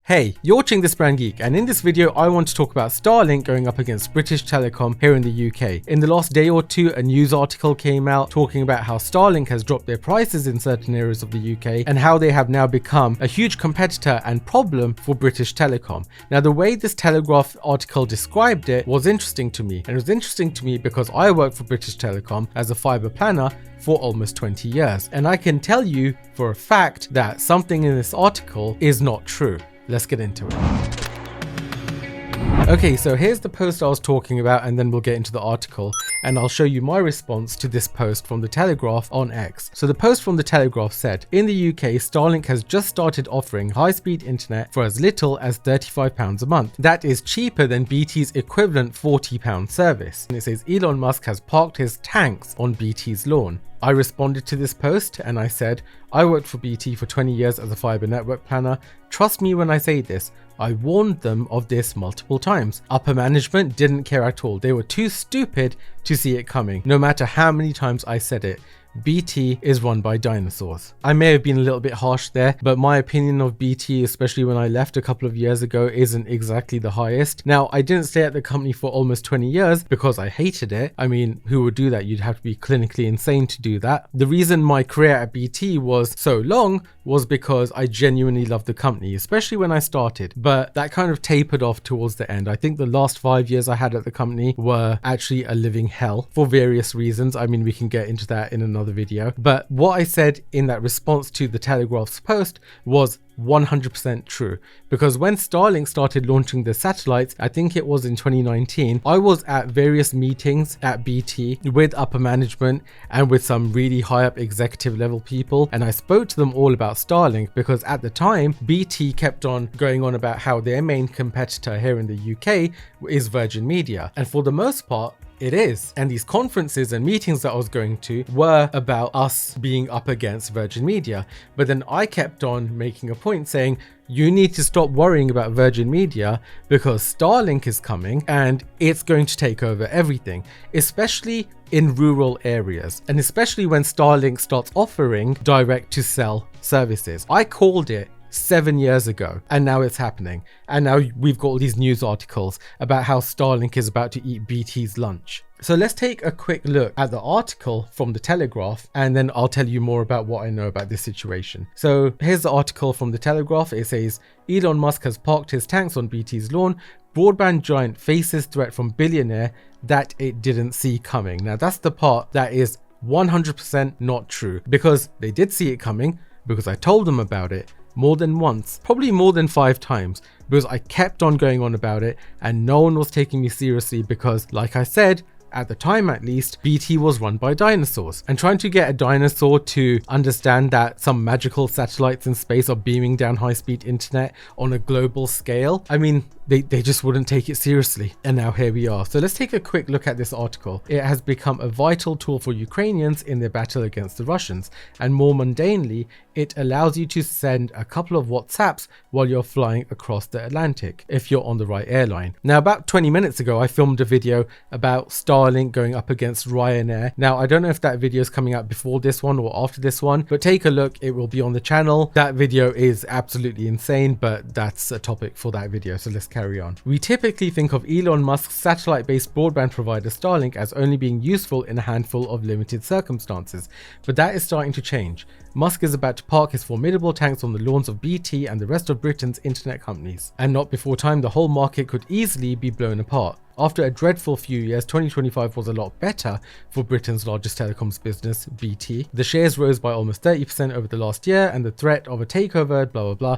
Hey, you're watching This Brand Geek, and in this video I want to talk about Starlink going up against British Telecom here in the UK. In the last day or two, a news article came out talking about how Starlink has dropped their prices in certain areas of the UK and how they have now become a huge competitor and problem for British Telecom. Now, the way this Telegraph article described it was interesting to me, and it was interesting to me because I work for British Telecom as a fibre planner for almost 20 years, and I can tell you for a fact that something in this article is not true. Let's get into it. Okay, so here's the post I was talking about, and then we'll get into the article and I'll show you my response to this post from the Telegraph on X. So the post from the Telegraph said, in the UK, Starlink has just started offering high-speed internet for as little as £35 a month. That is cheaper than BT's equivalent £40 service. And it says Elon Musk has parked his tanks on BT's lawn. I responded to this post and I said, I worked for BT for 20 years as a fibre network planner. Trust me when I say this, I warned them of this multiple times. Upper management didn't care at all. They were too stupid to see it coming, no matter how many times I said it. BT is run by dinosaurs. I may have been a little bit harsh there, but my opinion of BT, especially when I left a couple of years ago, isn't exactly the highest. Now, I didn't stay at the company for almost 20 years because I hated it. I mean, who would do that? You'd have to be clinically insane to do that. The reason my career at BT was so long was because I genuinely loved the company, especially when I started, but that kind of tapered off towards the end. I think the last 5 years I had at the company were actually a living hell for various reasons. I mean, we can get into that in another video, but what I said in that response to the Telegraph's post was 100% true, because when Starlink started launching the satellites, I think it was in 2019, I was at various meetings at BT with upper management and with some really high up executive level people, and I spoke to them all about Starlink because at the time BT kept on going on about how their main competitor here in the UK is Virgin Media, and for the most part it is. And these conferences and meetings that I was going to were about us being up against Virgin Media. But then I kept on making a point saying, you need to stop worrying about Virgin Media because Starlink is coming and it's going to take over everything, especially in rural areas, and especially when Starlink starts offering direct to cell services. I called it 7 years ago and now it's happening, and now we've got all these news articles about how Starlink is about to eat BT's lunch. So let's take a quick look at the article from the Telegraph and then I'll tell you more about what I know about this situation. So here's the article from the Telegraph. It says Elon Musk has parked his tanks on BT's lawn. Broadband giant faces threat from billionaire that it didn't see coming. Now that's the part that is 100% not true, because they did see it coming, because I told them about it more than once, probably more than 5 times, because I kept on going on about it and no one was taking me seriously because, like I said, at the time at least, BT was run by dinosaurs, and trying to get a dinosaur to understand that some magical satellites in space are beaming down high-speed internet on a global scale, I mean, they just wouldn't take it seriously. And now here we are. So let's take a quick look at this article. It has become a vital tool for Ukrainians in their battle against the Russians, and more mundanely, it allows you to send a couple of WhatsApps while you're flying across the Atlantic if you're on the right airline. Now, about 20 minutes ago, I filmed a video about Starlink going up against Ryanair. Now, I don't know if that video is coming out before this one or after this one, but take a look. It will be on the channel. That video is absolutely insane, but that's a topic for that video. So let's carry on. We typically think of Elon Musk's satellite-based broadband provider Starlink as only being useful in a handful of limited circumstances, but that is starting to change. Musk is about to park his formidable tanks on the lawns of BT and the rest of Britain's internet companies, and not before time the whole market could easily be blown apart. After a dreadful few years, 2025 was a lot better for Britain's largest telecoms business, BT. The shares rose by almost 30% over the last year, and the threat of a takeover, blah blah blah.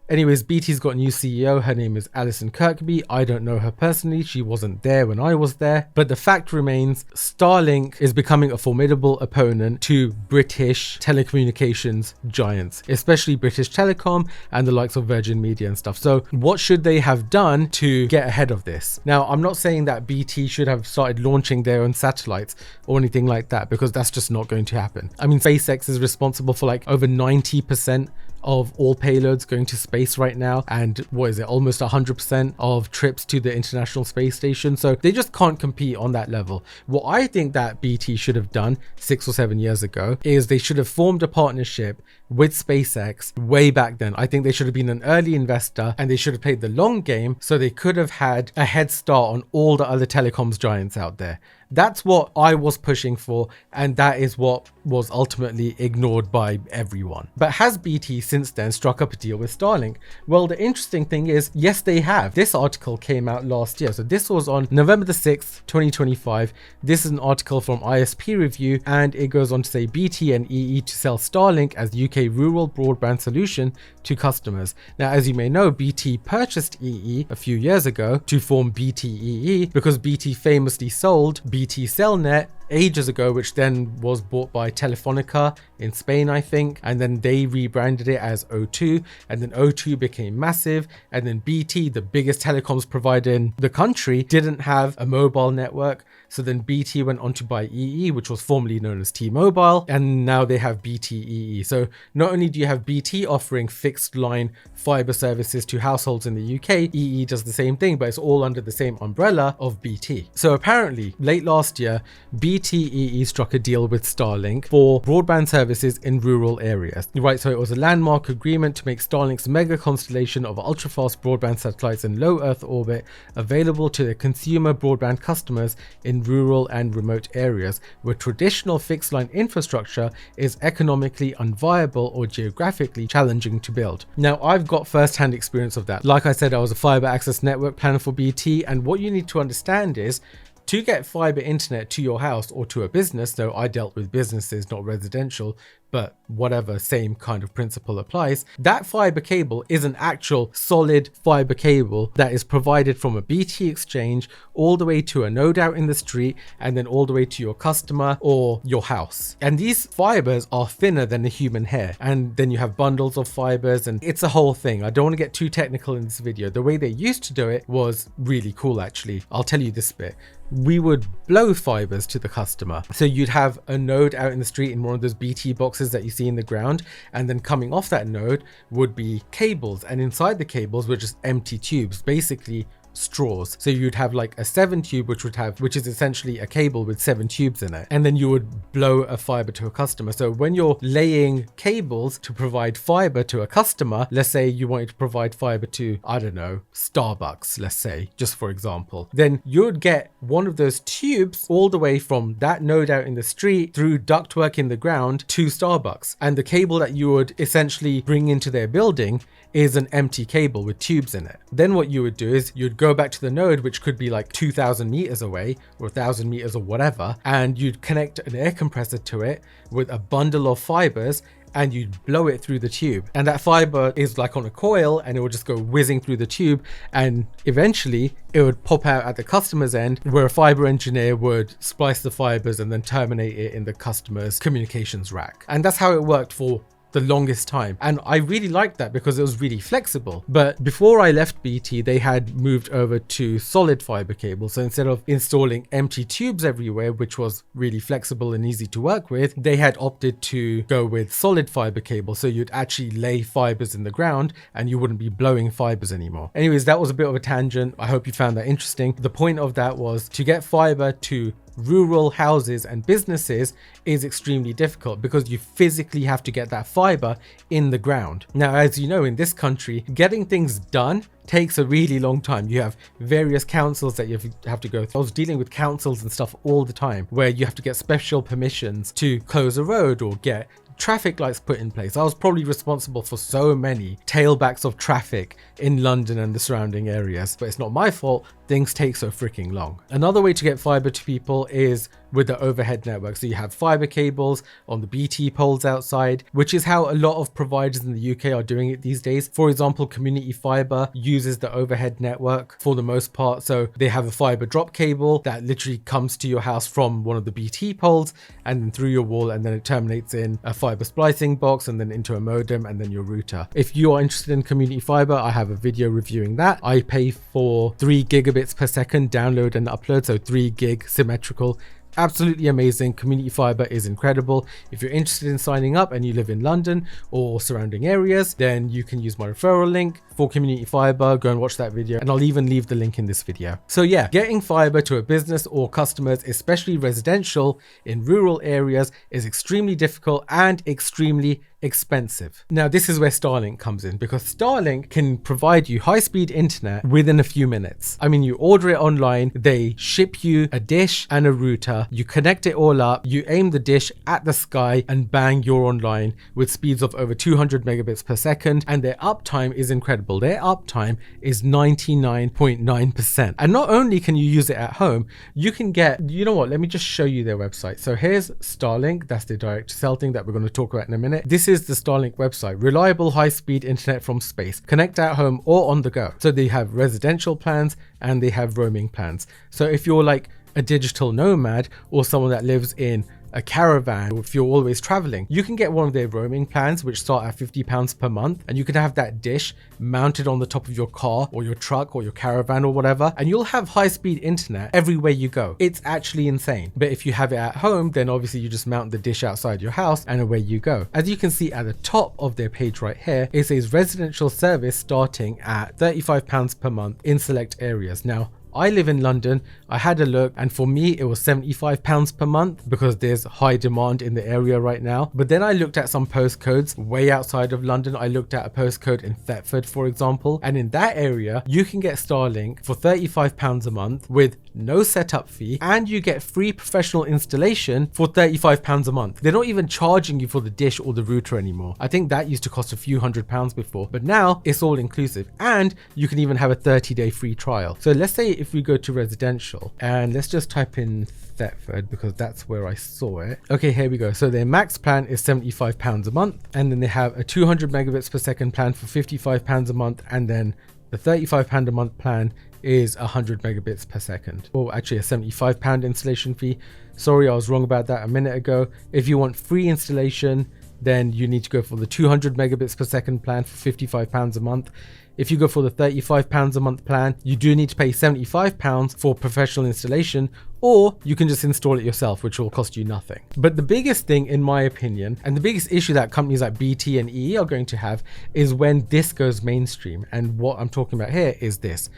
Anyways, BT's got a new CEO. Her name is Alison Kirkby. I don't know her personally. She wasn't there when I was there. But the fact remains, Starlink is becoming a formidable opponent to British telecommunications giants, especially British Telecom and the likes of Virgin Media and stuff. So what should they have done to get ahead of this? Now, I'm not saying that BT should have started launching their own satellites or anything like that, because that's just not going to happen. I mean, SpaceX is responsible for like over 90% of all payloads going to space right now, and what is it, almost 100% of trips to the International Space Station. So they just can't compete on that level. What I think that BT should have done 6 or 7 years ago is they should have formed a partnership with SpaceX way back then. I think they should have been an early investor, and they should have played the long game so they could have had a head start on all the other telecoms giants out there. That's what I was pushing for, and that is what was ultimately ignored by everyone. But has BT since then struck up a deal with Starlink? Well, the interesting thing is, yes, they have. This article came out last year. So this was on November the 6th, 2025. This is an article from ISP Review, and it goes on to say BT and EE to sell Starlink as UK rural broadband solution to customers. Now, as you may know, BT purchased EE a few years ago to form BT-EE because BT famously sold BT Cellnet ages ago, which then was bought by Telefonica in Spain, I think, and then they rebranded it as O2, and then O2 became massive, and then BT, the biggest telecoms provider in the country, didn't have a mobile network, so then BT went on to buy EE, which was formerly known as T-Mobile, and now they have BT-EE. So not only do you have BT offering fixed line fiber services to households in the UK, EE does the same thing, but it's all under the same umbrella of BT. So apparently, late last year, BT-EE struck a deal with Starlink for broadband services in rural areas. Right, so it was a landmark agreement to make Starlink's mega constellation of ultra-fast broadband satellites in low Earth orbit available to their consumer broadband customers in rural and remote areas where traditional fixed line infrastructure is economically unviable or geographically challenging to build. Now, I've got first-hand experience of that. Like I said, I was a fiber access network planner for BT, and what you need to understand is, to get fiber internet to your house or to a business, though I dealt with businesses, not residential, but whatever, same kind of principle applies, that fiber cable is an actual solid fiber cable that is provided from a BT exchange all the way to a node out in the street, and then all the way to your customer or your house. And these fibers are thinner than a human hair, and then you have bundles of fibers, and it's a whole thing. I don't want to get too technical in this video. The way they used to do it was really cool, actually. I'll tell you this bit. We would blow fibers to the customer. So you'd have a node out in the street in one of those BT boxes that you see in the ground, and then coming off that node would be cables, and inside the cables were just empty tubes, basically straws. So you'd have like a 7 tube, which is essentially a cable with 7 tubes in it, and then you would blow a fiber to a customer. So when you're laying cables to provide fiber to a customer, let's say you wanted to provide fiber to, I don't know, Starbucks, let's say, just for example, then you'd get one of those tubes all the way from that node out in the street through ductwork in the ground to Starbucks, and the cable that you would essentially bring into their building is an empty cable with tubes in it. Then what you would do is you'd go back to the node, which could be like 2,000 meters away or 1,000 meters or whatever, and you'd connect an air compressor to it with a bundle of fibers, and you'd blow it through the tube, and that fiber is like on a coil, and it would just go whizzing through the tube, and eventually it would pop out at the customer's end, where a fiber engineer would splice the fibers and then terminate it in the customer's communications rack. And that's how it worked for the longest time, and I really liked that because it was really flexible. But before I left BT, they had moved over to solid fiber cable. So instead of installing empty tubes everywhere, which was really flexible and easy to work with, they had opted to go with solid fiber cable. So you'd actually lay fibers in the ground and you wouldn't be blowing fibers anymore. Anyways, that was a bit of a tangent. I hope you found that interesting. The point of that was to get fiber to rural houses and businesses is extremely difficult because you physically have to get that fiber in the ground. Now, as you know, in this country, getting things done takes a really long time. You have various councils that you have to go through. I was dealing with councils and stuff all the time where you have to get special permissions to close a road or get traffic lights put in place. I was probably responsible for so many tailbacks of traffic in London and the surrounding areas, but it's not my fault. Things take so freaking long. Another way to get fiber to people is with the overhead network. So you have fiber cables on the BT poles outside, which is how a lot of providers in the UK are doing it these days. For example, Community Fibre uses the overhead network for the most part. So they have a fiber drop cable that literally comes to your house from one of the BT poles and then through your wall, and then it terminates in a fiber splicing box and then into a modem and then your router. If you are interested in Community Fibre, I have a video reviewing that. I pay for 3 gigabits per second download and upload, so 3 gig symmetrical Absolutely amazing. Community Fibre is incredible. If you're interested in signing up and you live in London or surrounding areas, then you can use my referral link for Community Fibre. Go and watch that video, and I'll even leave the link in this video. So yeah, getting fibre to a business or customers, especially residential in rural areas, is extremely difficult and extremely expensive. Now this is where Starlink comes in, because Starlink can provide you high-speed internet within a few minutes. I mean, you order it online, they ship you a dish and a router, you connect it all up, you aim the dish at the sky, and bang, you're online with speeds of over 200 megabits per second, and their uptime is incredible. Their uptime is 99.9%. And not only can you use it at home, you can get, you know what, let me just show you their website. So here's Starlink, that's the direct to cell thing that we're going to talk about in a minute. This is the Starlink website. Reliable high-speed internet from space. Connect at home or on the go. So they have residential plans and they have roaming plans. So if you're like a digital nomad or someone that lives in a caravan, or if you're always traveling, you can get one of their roaming plans which start at £50 per month, and you can have that dish mounted on the top of your car or your truck or your caravan or whatever, and you'll have high-speed internet everywhere you go. It's actually insane. But if you have it at home, then obviously you just mount the dish outside your house and away you go. As you can see at the top of their page right here, it says residential service starting at £35 per month in select areas. Now I live in London. I had a look, and for me it was £75 per month because there's high demand in the area right now. But then I looked at some postcodes way outside of London. I looked at a postcode in Thetford, for example, and in that area you can get Starlink for £35 a month with no setup fee, and you get free professional installation for £35 a month. They're not even charging you for the dish or the router anymore. I think that used to cost a few £100s before, but now it's all inclusive, and you can even have a 30-day free trial. So let's say if we go to residential, and let's just type in Thetford because that's where I saw it. Okay, here we go. So their max plan is £75 a month, and then they have a 200 megabits per second plan for £55 a month, and then the £35 a month plan is 100 megabits per second. Or actually a £75 installation fee. Sorry, I was wrong about that a minute ago. If you want free installation, then you need to go for the 200 megabits per second plan for £55 a month. If you go for the £35 a month plan, you do need to pay £75 for professional installation, or you can just install it yourself, which will cost you nothing. But the biggest thing, in my opinion, and the biggest issue that companies like BT and EE are going to have is when this goes mainstream. And what I'm talking about here is this.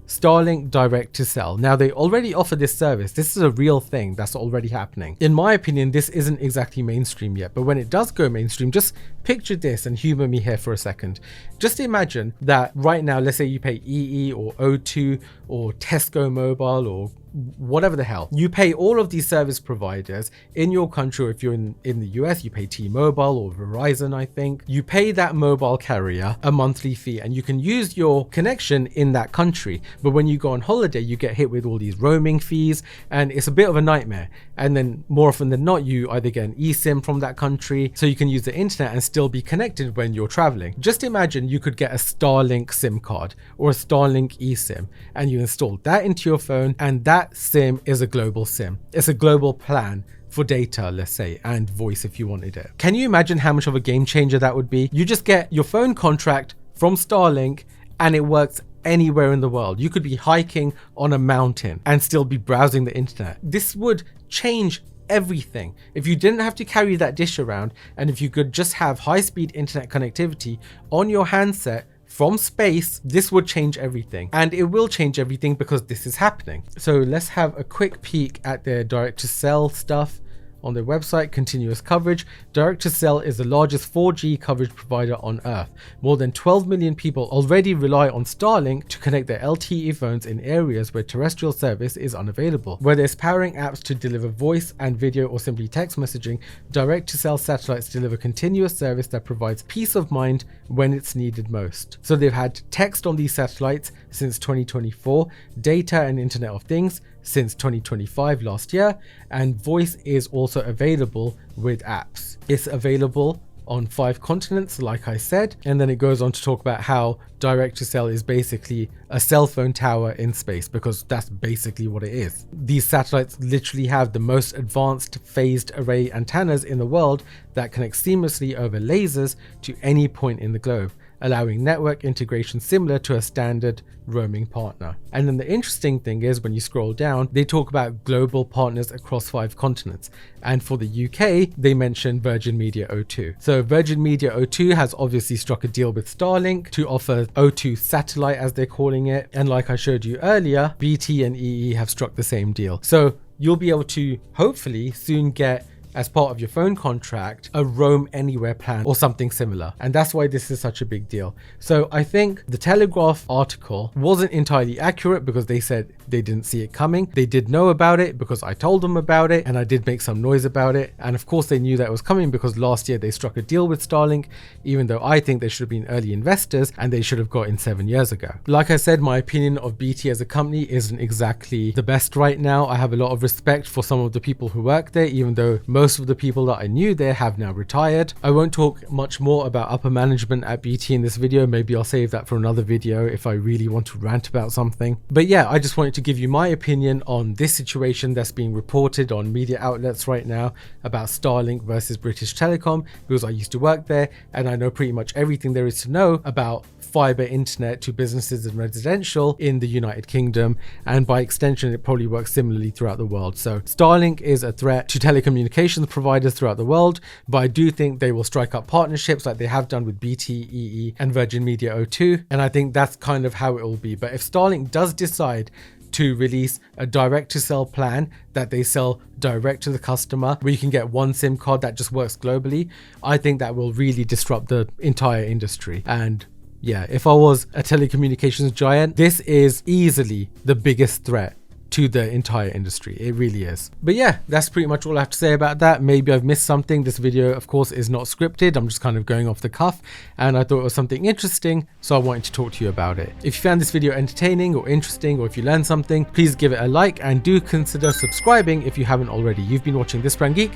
Starlink direct to cell. Now they already offer this service. This is a real thing that's already happening. In my opinion, this isn't exactly mainstream yet, but when it does go mainstream, just picture this and humor me here for a second. Just imagine that right now, let's say you pay EE or O2 or Tesco Mobile or whatever the hell. You pay all of these service providers in your country, or if you're in the US, you pay T-Mobile or Verizon, I think. You pay that mobile carrier a monthly fee and you can use your connection in that country. But when you go on holiday, you get hit with all these roaming fees and it's a bit of a nightmare. And then more often than not, you either get an eSIM from that country so you can use the internet and still be connected when you're traveling. Just imagine you could get a Starlink SIM card or a Starlink eSIM and you install that into your phone, and that SIM is a global SIM. It's a global plan for data, let's say, and voice if you wanted it. Can you imagine how much of a game changer that would be? You just get your phone contract from Starlink and it works anywhere in the world. You could be hiking on a mountain and still be browsing the internet. This would change everything. If you didn't have to carry that dish around, and if you could just have high-speed internet connectivity on your handset from space, this would change everything. And it will change everything because this is happening. So let's have a quick peek at their direct to cell stuff. On their website, continuous coverage. Direct to cell is the largest 4G coverage provider on Earth. More than 12 million people already rely on Starlink to connect their LTE phones in areas where terrestrial service is unavailable. Whether it's powering apps to deliver voice and video or simply text messaging, direct to cell satellites deliver continuous service that provides peace of mind when it's needed most. So they've had text on these satellites since 2024, data and Internet of Things since 2025 last year, and voice is also available with apps. It's available on 5 continents, like I said, and then it goes on to talk about how direct to cell is basically a cell phone tower in space, because that's basically what it is. These satellites literally have the most advanced phased array antennas in the world that connect seamlessly over lasers to any point in the globe. allowing network integration similar to a standard roaming partner. And then the interesting thing is when you scroll down, they talk about global partners across 5 continents. And for the UK, they mention Virgin Media O2. So Virgin Media O2 has obviously struck a deal with Starlink to offer O2 satellite, as they're calling it. And like I showed you earlier, BT and EE have struck the same deal. So you'll be able to hopefully soon get, as part of your phone contract, a roam anywhere plan or something similar. And that's why this is such a big deal. So I think the Telegraph article wasn't entirely accurate because they said they didn't see it coming. They did know about it because I told them about it and I did make some noise about it. And of course they knew that it was coming because last year they struck a deal with Starlink, even though I think they should have been early investors and they should have got in 7 years ago. Like I said, my opinion of BT as a company isn't exactly the best right now. I have a lot of respect for some of the people who work there, even though most of the people that I knew there have now retired. I won't talk much more about upper management at BT in this video. Maybe I'll save that for another video if I really want to rant about something. But yeah, I just wanted to give you my opinion on this situation that's being reported on media outlets right now about Starlink versus British Telecom, because I used to work there and I know pretty much everything there is to know about fiber internet to businesses and residential in the United Kingdom, and by extension it probably works similarly throughout the world. So Starlink is a threat to telecommunications providers throughout the world, but I do think they will strike up partnerships like they have done with BT, EE and Virgin Media O2, and I think that's kind of how it will be. But if Starlink does decide to release a direct to sell plan that they sell direct to the customer, where you can get one SIM card that just works globally, I think that will really disrupt the entire industry. And yeah, if I was a telecommunications giant, this is easily the biggest threat to the entire industry. It really is. But yeah, that's pretty much all I have to say about that. Maybe I've missed something. This video, of course, is not scripted. I'm just kind of going off the cuff and I thought it was something interesting, so I wanted to talk to you about it. If you found this video entertaining or interesting, or if you learned something, please give it a like and do consider subscribing if you haven't already. You've been watching This Brand Geek.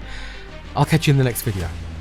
I'll catch you in the next video.